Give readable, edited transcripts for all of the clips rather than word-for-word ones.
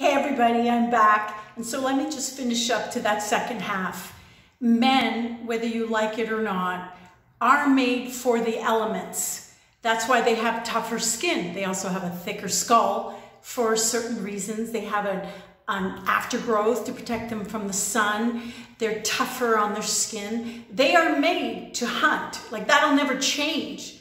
Hey everybody, I'm back. And so let me just finish up to that second half. Men, whether you like it or not, are made for the elements. That's why they have tougher skin. They also have a thicker skull for certain reasons. They have an aftergrowth to protect them from the sun. They're tougher on their skin. They are made to hunt. Like, that'll never change.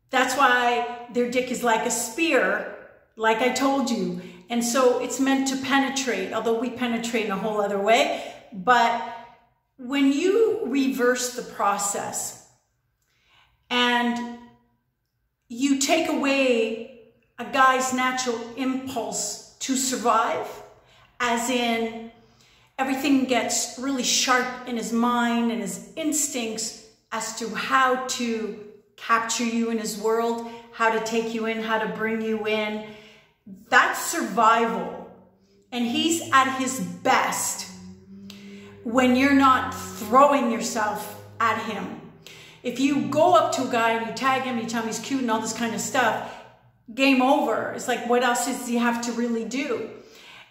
That's why their dick is like a spear, like I told you. And so it's meant to penetrate, although we penetrate in a whole other way. But when you reverse the process and you take away a guy's natural impulse to survive, as in everything gets really sharp in his mind and his instincts as to how to capture you in his world, how to take you in, how to bring you in. That's survival. And he's at his best when you're not throwing yourself at him. If you go up to a guy and you tag him, you tell him he's cute and all this kind of stuff, game over. It's like, what else does he have to really do?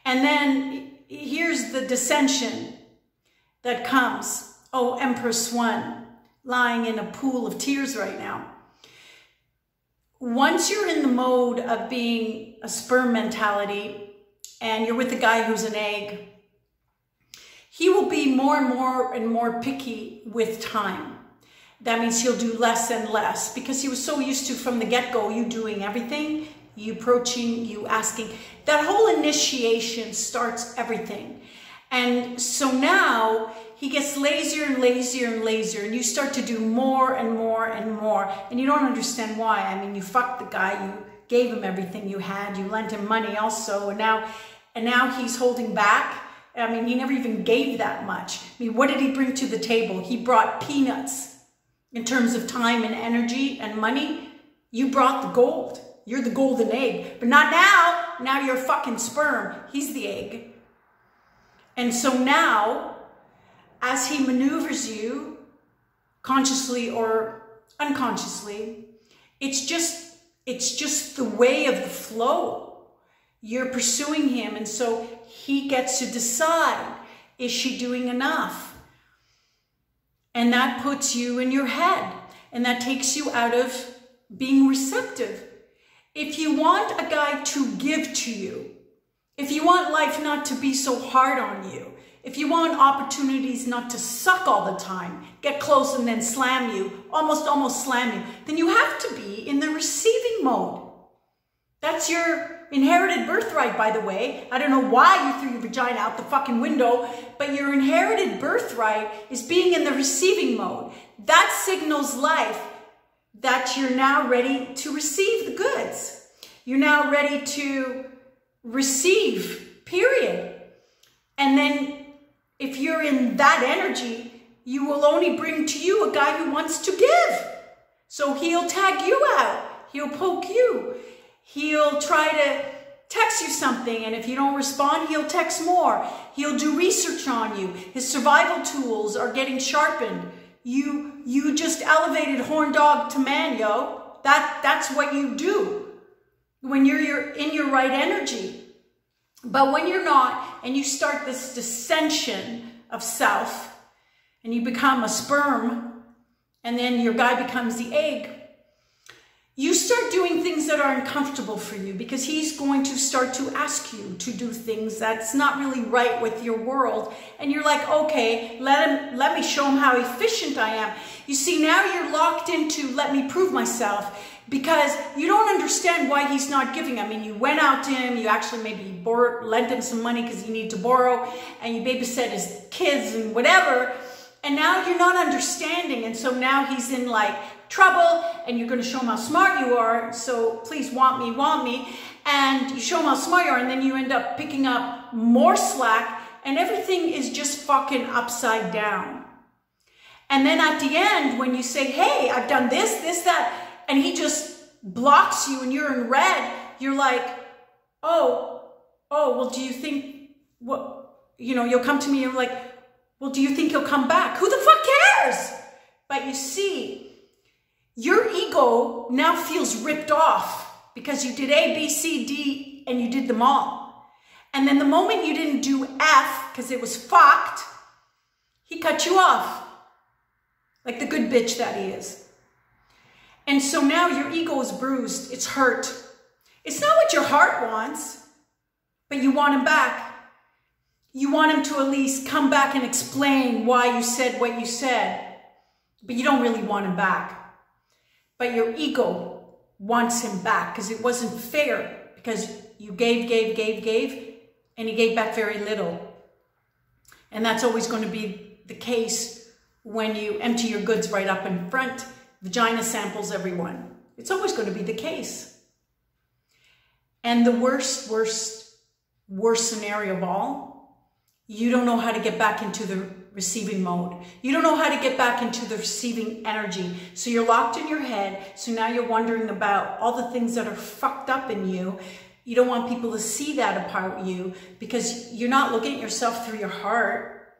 And then here's the dissension that comes. Oh, Empress One, lying in a pool of tears right now. Once you're in the mode of being a sperm mentality and you're with a guy who's an egg, he will be more and more picky with time. That means he'll do less and less because he was so used to, from the get-go, you doing everything, you approaching, you asking. That whole initiation starts everything. And so now he gets lazier and lazier and lazier, and you start to do more and more and more, and you don't understand why. I mean, you fucked the guy, you gave him everything you had, you lent him money also, and now he's holding back. I mean, he never even gave that much. I mean, what did he bring to the table? He brought peanuts in terms of time and energy and money. You brought the gold. You're the golden egg, but not now. Now you're fucking sperm. He's the egg. And so now, as he maneuvers you, consciously or unconsciously, it's just the way of the flow. You're pursuing him, and so he gets to decide, is she doing enough? And that puts you in your head, and that takes you out of being receptive. If you want a guy to give to you, if you want life not to be so hard on you, if you want opportunities not to suck all the time, get close and then slam you, almost slam you, then you have to be in the receiving mode. That's your inherited birthright, by the way. I don't know why you threw your vagina out the fucking window, but your inherited birthright is being in the receiving mode. That signals life that you're now ready to receive the goods. You're now ready to receive, period. And then if you're in that energy, you will only bring to you a guy who wants to give. So he'll tag you out. He'll poke you. He'll try to text you something, and if you don't respond, he'll text more. He'll do research on you. His survival tools are getting sharpened. You just elevated horn dog to man, yo. That's what you do when you're in your right energy. But when you're not, and you start this dissension of self, and you become a sperm, and then your guy becomes the egg, you start doing things that are uncomfortable for you because he's going to start to ask you to do things that's not really right with your world. And you're like, okay, let me show him how efficient I am. You see, now you're locked into let me prove myself, because you don't understand why he's not giving. I mean, you went out to him, you actually maybe lent him some money because you need to borrow, and you babysit his kids and whatever, and now you're not understanding, and so now he's in like trouble, and you're going to show him how smart you are, so please want me, and you show him how smart you are, and then you end up picking up more slack, and everything is just fucking upside down. And then at the end, when you say, hey, I've done this, that, and he just blocks you and you're in red, you're like, oh, well, do you think, you'll come to me and you're like, well, do you think he'll come back? Who the fuck cares? But you see, your ego now feels ripped off because you did A, B, C, D, and you did them all. And then the moment you didn't do F, because it was fucked, he cut you off. Like the good bitch that he is. And so now your ego is bruised. It's hurt. It's not what your heart wants, but you want him back. You want him to at least come back and explain why you said what you said, but you don't really want him back. But your ego wants him back because it wasn't fair, because you gave, and he gave back very little. And that's always going to be the case when you empty your goods right up in front. Vagina samples, everyone. It's always going to be the case. And the worst scenario of all, you don't know how to get back into the receiving mode. You don't know how to get back into the receiving energy. So you're locked in your head. So now you're wondering about all the things that are fucked up in you. You don't want people to see that about you because you're not looking at yourself through your heart.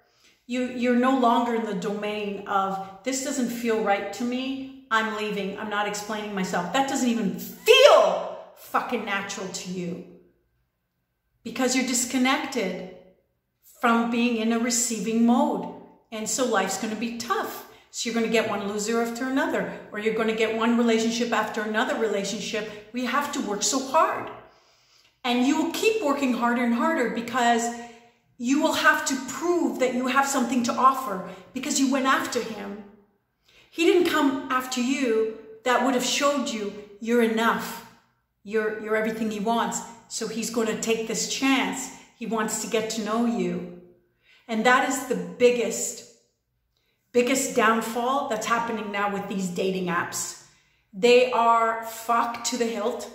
You're no longer in the domain of, this doesn't feel right to me. I'm leaving. I'm not explaining myself. That doesn't even feel fucking natural to you because you're disconnected from being in a receiving mode. And so life's going to be tough. So you're going to get one loser after another, or you're going to get one relationship after another relationship. We have to work so hard. And you will keep working harder and harder because you will have to prove that you have something to offer because you went after him. He didn't come after you. That would have showed you you're enough. You're everything he wants. So he's going to take this chance. He wants to get to know you. And that is the biggest downfall that's happening now with these dating apps. They are fucked to the hilt.